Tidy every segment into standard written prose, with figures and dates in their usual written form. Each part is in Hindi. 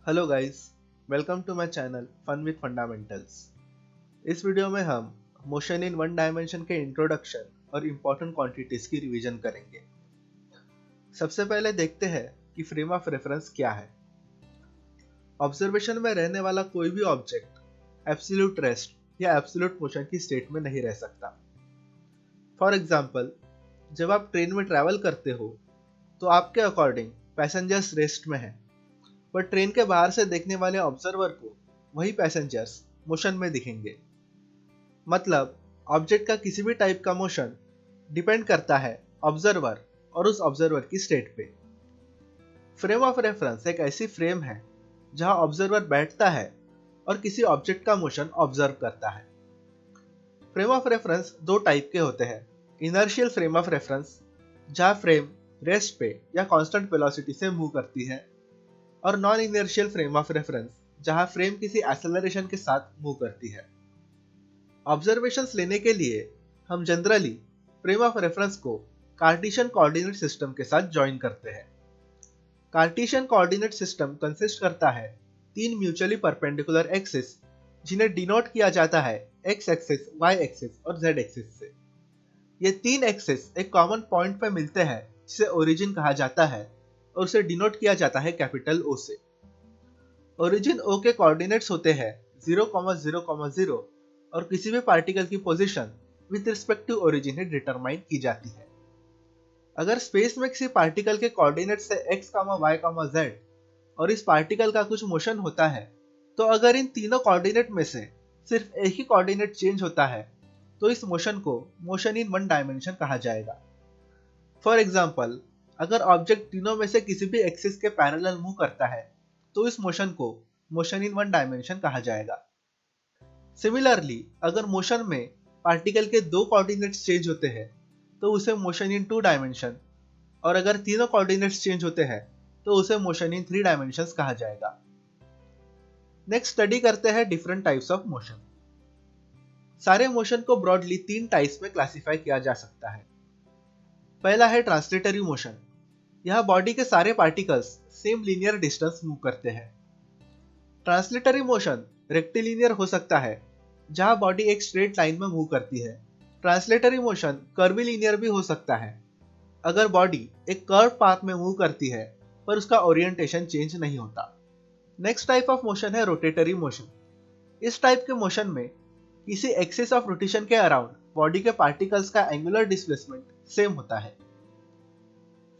Hello guys, welcome to my channel fun with fundamentals. इस वीडियो में हम मोशन इन वन डायमेंशन के इंट्रोडक्शन और इम्पोर्टेंट क्वांटिटीज की रिवीजन करेंगे। सबसे पहले देखते हैं कि फ्रेम ऑफ रेफरेंस क्या है। ऑब्जर्वेशन में रहने वाला कोई भी ऑब्जेक्ट एब्सोल्यूट रेस्ट या एब्सोल्यूट मोशन की स्टेट में नहीं रह सकता। फॉर एग्जाम्पल, जब आप ट्रेन में ट्रैवल करते हो तो आपके अकॉर्डिंग पैसेंजर्स रेस्ट में हैं, पर ट्रेन के बाहर से देखने वाले ऑब्जर्वर को वही पैसेंजर्स मोशन में दिखेंगे। मतलब ऑब्जेक्ट का किसी भी टाइप का मोशन डिपेंड करता है ऑब्जर्वर और उस ऑब्जर्वर की स्टेट पे। फ्रेम ऑफ रेफरेंस एक ऐसी फ्रेम है जहां ऑब्जर्वर बैठता है और किसी ऑब्जेक्ट का मोशन ऑब्जर्व करता है। फ्रेम ऑफ रेफरेंस दो टाइप के होते हैं। इनर्शियल फ्रेम ऑफ रेफरेंस, जहां फ्रेम रेस्ट पे या कांस्टेंट वेलोसिटी से मूव करती है, और non inertial frame of reference, जहां फ्रेम किसी एक्सेलरेशन के साथ मूव करती है। ऑब्जर्वेशंस लेने के लिए हम जनरली फ्रेम ऑफ रेफरेंस को कार्टेशियन कोऑर्डिनेट सिस्टम के साथ ज्वाइन करते हैं। कार्टेशियन कोऑर्डिनेट सिस्टम कंसिस्ट करता है तीन म्यूचुअली परपेंडिकुलर एक्सिस, जिन्हें डिनोट किया जाता है एक्स एक्सिस, वाई एक्सिस और जेड एक्सिस से। ये तीन एक्सिस एक कॉमन पॉइंट पर मिलते हैं जिसे ओरिजिन कहा जाता है, और उसे डिनोट किया जाता है कैपिटल O से। ओरिजिन O के कोऑर्डिनेट्स होते हैं 0, 0, 0 और किसी भी पार्टिकल की position with respect to origin ही डिटरमाइन की जाती है। अगर स्पेस में किसी पार्टिकल के कोऑर्डिनेट्स से x, y, z और इस पार्टिकल का कुछ मोशन होता है, तो अगर इन तीनों कोऑर्डिनेट में से सिर्फ एक ही कोऑर्डिनेट चेंज होता है तो इस मोशन को मोशन इन वन डायमेंशन कहा जाएगा। फॉर एग्जाम्पल, अगर ऑब्जेक्ट तीनों में से किसी भी एक्सिस के पैरेलल मूव करता है तो इस मोशन को मोशन इन वन डायमेंशन कहा जाएगा। सिमिलरली, अगर मोशन में पार्टिकल के दो कोऑर्डिनेट्स चेंज होते हैं तो उसे मोशन इन टू डायमेंशन, और अगर तीनों कोऑर्डिनेट्स चेंज होते हैं तो उसे मोशन इन थ्री डायमेंशंस कहा जाएगा। नेक्स्ट स्टडी करते हैं डिफरेंट टाइप्स ऑफ मोशन। सारे मोशन को ब्रॉडली तीन टाइप्स में क्लासिफाई किया जा सकता है। पहला है ट्रांसलेटरी मोशन। यह बॉडी के सारे particles same linear distance move करते हैं। ट्रांसलेटरी मोशन रेक्टिलिनियर हो सकता है, जहां बॉडी एक स्ट्रेट लाइन में मूव करती है। ट्रांसलेटरी मोशन कर्वीलिनियर भी हो सकता है, अगर बॉडी एक कर्व पाथ में मूव करती है पर उसका ओरिएंटेशन चेंज नहीं होता। नेक्स्ट टाइप ऑफ मोशन है रोटेटरी मोशन। इस टाइप के मोशन में किसी एक्सिस ऑफ रोटेशन के अराउंड बॉडी के पार्टिकल्स का एंगुलर डिस्प्लेसमेंट सेम होता है।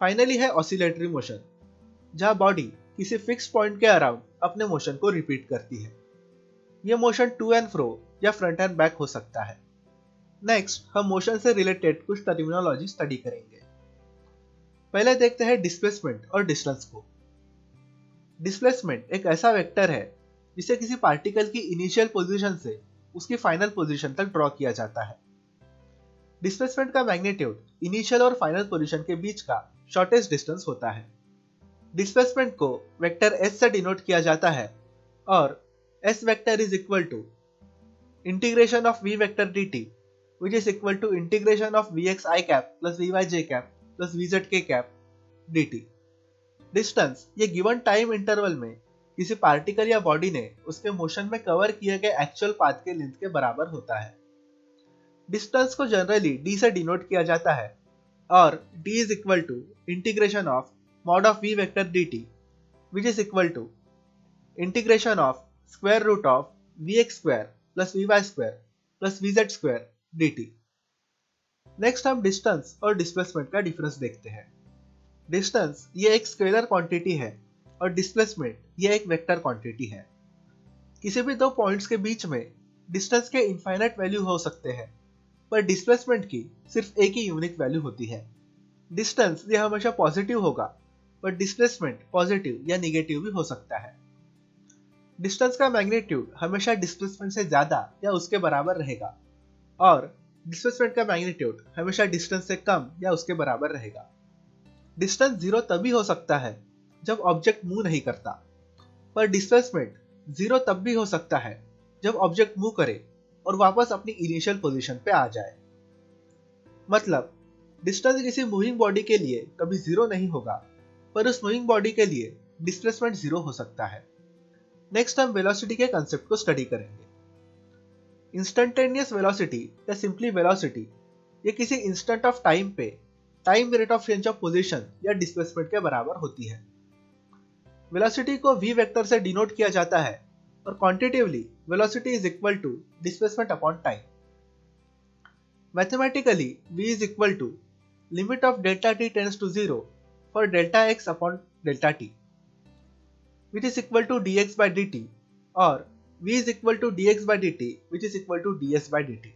फाइनली है ऑसिलेटरी मोशन, जहां बॉडी किसी फिक्स पॉइंट के अराउंड अपने मोशन को रिपीट करती है। यह मोशन टू एंड फ्रो या फ्रंट एंड बैक हो सकता है। नेक्स्ट हम मोशन से रिलेटेड कुछ टर्मिनोलॉजी स्टडी करेंगे। पहले देखते हैं डिस्प्लेसमेंट और डिस्टेंस को। डिस्प्लेसमेंट एक ऐसा वेक्टर है जिसे किसी पार्टिकल की इनिशियल पोजीशन से उसकी फाइनल पोजीशन तक ड्रॉ किया जाता है। डिस्प्लेसमेंट का मैग्नीट्यूड इनिशियल और फाइनल पोजीशन के बीच का शॉर्टेस्ट डिस्टेंस होता है। डिस्प्लेसमेंट को वेक्टर S से डिनोट किया जाता है, और S vector is equal to integration of v vector dt, which is equal to integration of vxi cap plus vyj cap plus vzk cap dt। Distance ये गिवन टाइम इंटरवल में किसी पार्टिकल या बॉडी ने उसके मोशन में कवर किए गए एक्चुअल पाथ के लेंथ के बराबर होता है। डिस्टेंस को जनरली d से डिनोट किया जाता है, और d is equal to integration of mod of v vector dt, which is equal to integration of square root of vx square plus vy square plus vz square dt। Next हम डिस्टेंस और डिस्प्लेसमेंट का डिफरेंस देखते हैं। डिस्टेंस ये एक स्केलर क्वांटिटी है और डिस्प्लेसमेंट ये एक वेक्टर क्वांटिटी है। किसी भी दो पॉइंट्स के बीच में डिस्टेंस के इनफाइनाइट वैल्यू हो सकते हैं, पर डिस्प्लेसमेंट की सिर्फ एक ही यूनिक वैल्यू होती है। डिस्टेंस ये हमेशा पॉजिटिव होगा, पर डिस्प्लेसमेंट पॉजिटिव या निगेटिव भी हो सकता है। डिस्टेंस का मैग्नीट्यूड हमेशा डिस्प्लेसमेंट से ज्यादा या उसके बराबर रहेगा, और डिस्प्लेसमेंट का मैग्नीट्यूड हमेशा डिस्टेंस से कम या उसके बराबर रहेगा। डिस्टेंस जीरो तभी हो सकता है जब ऑब्जेक्ट मूव नहीं करता, पर डिस्प्लेसमेंट जीरो तब भी हो सकता है जब ऑब्जेक्ट मूव करे और वापस अपनी इनिशियल पोजीशन पे आ जाए। मतलब डिस्टेंस किसी मूविंग बॉडी के लिए कभी जीरो नहीं होगा, पर उस मूविंग बॉडी के लिए डिस्प्लेसमेंट जीरो हो सकता है। नेक्स्ट हम वेलोसिटी के कंसेप्ट को स्टडी करेंगे। इंस्टेंटेनियस वेलोसिटी या सिंपली वेलोसिटी ये किसी इंस्टेंट ऑफ टाइम पे time rate of change of position या डिस्प्लेसमेंट के बराबर होती है। वेलोसिटी को v वेक्टर से डिनोट किया जाता है और quantitatively velocity is equal to displacement upon time. Mathematically v is equal to limit of delta t tends to 0 for delta x upon delta t which is equal to dx by dt और v is equal to dx by dt which is equal to ds by dt।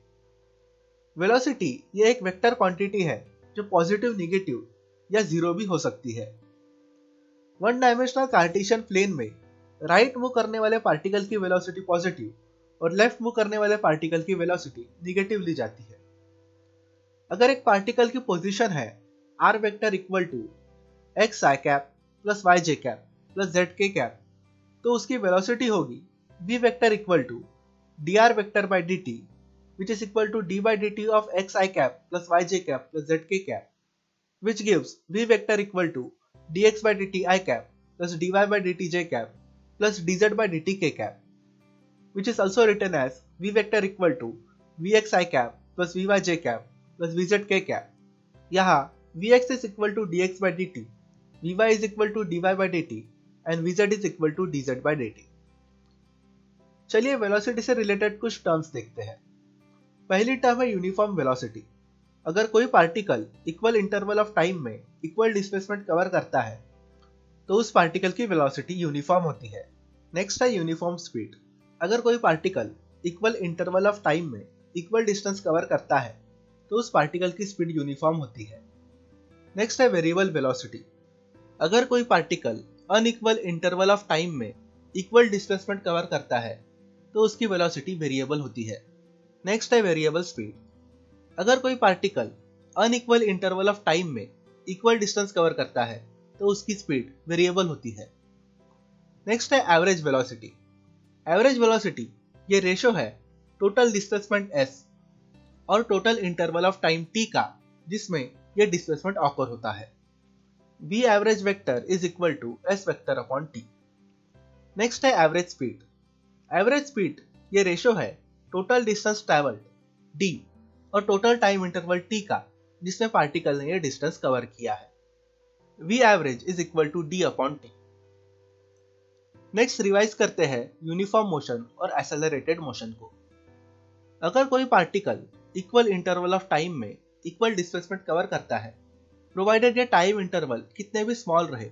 Velocity ये एक वेक्टर क्वांटिटी है जो पॉजिटिव, नेगेटिव या जीरो भी हो सकती है। वन डायमेंशनल कार्टेशियन प्लेन में राइट मूव करने वाले पार्टिकल की वेलोसिटी पॉजिटिव और लेफ्ट मूव करने वाले पार्टिकल की वेलोसिटी नेगेटिव ली जाती है। अगर एक पार्टिकल की पोजीशन है r vector equal to x i cap plus y j cap plus z k cap, तो उसकी वेलोसिटी होगी v vector equal to dr vector by dt which is equal to d by dt of x I cap plus y j cap plus z k cap, which gives v vector equal to dx by dt I cap plus dy by dt j cap plus dz by dt k cap, which is also written as v vector equal to vx I cap plus vy j cap plus vz k cap। यहाँ vx is equal to dx by dt, vy is equal to dy by dt and vz is equal to dz by dt। चलिए वेलोसिटी से रिलेटेड कुछ टर्म्स देखते हैं। पहली टर्म है यूनिफॉर्म वेलोसिटी। अगर कोई particle equal interval of time में इक्वल डिस्प्लेसमेंट कवर करता है तो उस पार्टिकल की वेलोसिटी यूनिफॉर्म होती है। नेक्स्ट है यूनिफॉर्म स्पीड। अगर कोई particle equal interval of time में इक्वल डिस्टेंस कवर करता है तो उस पार्टिकल की स्पीड यूनिफॉर्म होती है। नेक्स्ट है वेरिएबल वेलोसिटी। अगर कोई particle unequal interval of time में इक्वल डिस्प्लेसमेंट कवर करता है तो उसकी वेलोसिटी वेरिएबल होती है। नेक्स्ट है वेरिएबल स्पीड। अगर कोई particle unequal interval of time में इक्वल डिस्टेंस कवर करता है तो उसकी स्पीड वेरिएबल होती है। नेक्स्ट है एवरेज वेलोसिटी। एवरेज वेलोसिटी ये रेशो है टोटल डिस्प्लेसमेंट s और total interval of time t का जिसमें ये डिस्प्लेसमेंट ऑकर होता है। v average vector is equal to s vector upon t। Next है एवरेज स्पीड। एवरेज स्पीड ये रेशो है टोटल डिस्टेंस ट्रैवल्ड d और टोटल टाइम इंटरवल t का जिसमें पार्टिकल ने ये डिस्टेंस कवर किया है। v average is equal to d upon t। Next revise करते हैं यूनिफॉर्म मोशन और एक्सेलरेटेड मोशन को। अगर कोई particle equal interval of time में इक्वल डिस्प्लेसमेंट कवर करता है, प्रोवाइडेड ये टाइम इंटरवल कितने भी स्मॉल रहे,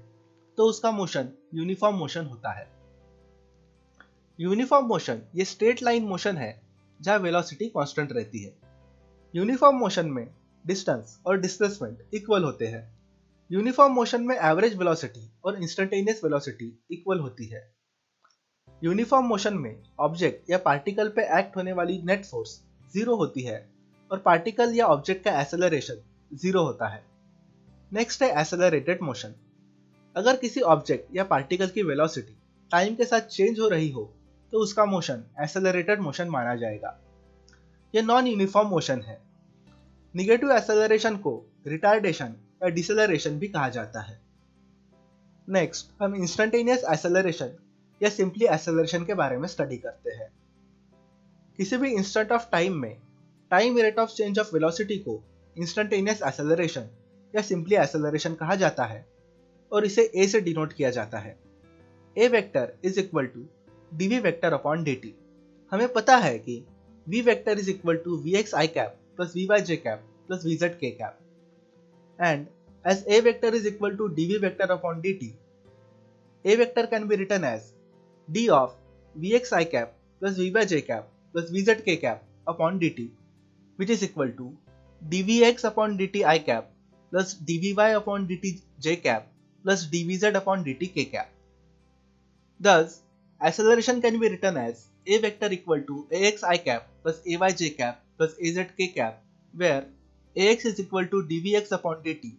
तो उसका मोशन यूनिफॉर्म मोशन होता है। यूनिफॉर्म मोशन ये स्ट्रेट लाइन मोशन है जहां वेलोसिटी कांस्टेंट रहती है। यूनिफॉर्म मोशन में डिस्टेंस और डिस्प्लेसमेंट इक्वल होते हैं। यूनिफॉर्म मोशन में एवरेज वेलोसिटी और इंस्टेंटेनियस वेलोसिटी इक्वल होती है। यूनिफॉर्म मोशन में ऑब्जेक्ट या पार्टिकल पे एक्ट होने वाली नेट फोर्स जीरो होती है और पार्टिकल या ऑब्जेक्ट का एक्सेलरेशन जीरो होता है। नेक्स्ट है एक्सेलरेटेड मोशन। अगर किसी ऑब्जेक्ट या पार्टिकल की वेलोसिटी टाइम के साथ चेंज हो रही हो तो उसका मोशन एक्सेलरेटेड मोशन माना जाएगा। यह नॉन यूनिफॉर्म मोशन है। निगेटिव एक्सेलरेशन को रिटार्डेशन या डिसेलरेशन भी कहा जाता है। नेक्स्ट हम इंस्टेंटेनियस एक्सेलरेशन या सिंपली एक्सेलरेशन के बारे में स्टडी करते हैं। किसी भी इंस्टेंट ऑफ टाइम में time rate of change of velocity को इंस्टेंटेनियस एक्सेलरेशन या सिंपली एक्सेलरेशन कहा जाता है और इसे a से डिनोट किया जाता है। a vector is equal to dv vector upon dt। हमें पता है कि v vector is equal to vx I cap plus vy j cap plus vz k cap and as a vector is equal to dv vector upon dt, a vector can be written as d of vx I cap plus vy j cap plus vz k cap upon dt which is equal to dvx upon dt I cap plus dvy upon dt j cap plus dvz upon dt k cap. Thus, acceleration can be written as a vector equal to ax I cap plus ay j cap plus az k cap, where ax is equal to dvx upon dt,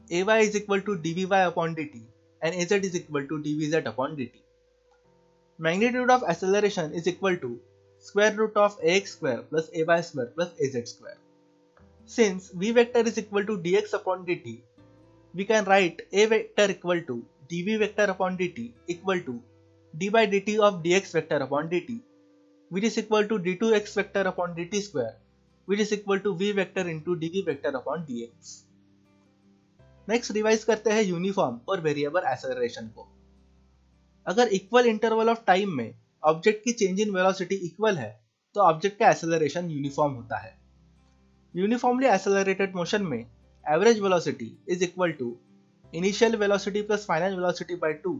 ay is equal to dvy upon dt, and az is equal to dvz upon dt. Magnitude of acceleration is equal to square root of ax square plus ay square plus az square. Since v vector is equal to dx upon dt, we can write a vector equal to dv vector upon dt equal to d by dt of dx vector upon dt, which is equal to d2x vector upon dt square, which is equal to v vector into dv vector upon dx. Next revise करते हैं यूनिफॉर्म और वेरिएबल एक्सेलरेशन को। अगर इक्वल इंटरवल ऑफ टाइम में ऑब्जेक्ट की चेंज इन वेलोसिटी इक्वल है तो ऑब्जेक्ट का एक्सेलरेशन यूनिफॉर्म होता है। यूनिफॉर्मली एक्सेलरेटेड मोशन में average velocity is equal to initial velocity plus final velocity by 2,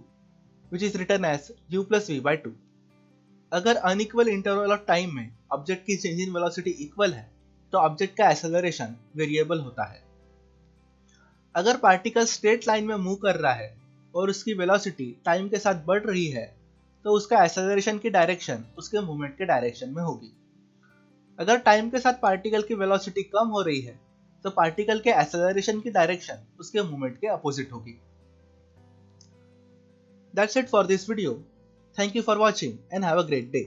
which is written as u plus v by 2। अगर अनइक्वल इंटरवल ऑफ टाइम में ऑब्जेक्ट की चेंज इन वेलोसिटी इक्वल है तो ऑब्जेक्ट का एक्सेलरेशन वेरिएबल होता है। अगर पार्टिकल स्ट्रेट लाइन में मूव कर रहा है और उसकी वेलोसिटी टाइम के साथ बढ़ रही है तो उसका एक्सेलरेशन की डायरेक्शन उसके मूवमेंट के डायरेक्शन में होगी। अगर टाइम के साथ पार्टिकल की वेलोसिटी कम हो रही है तो पार्टिकल के एक्सेलरेशन की डायरेक्शन उसके मूवमेंट के अपोजिट होगी। That's it for this video. Thank you for watching and have a great day.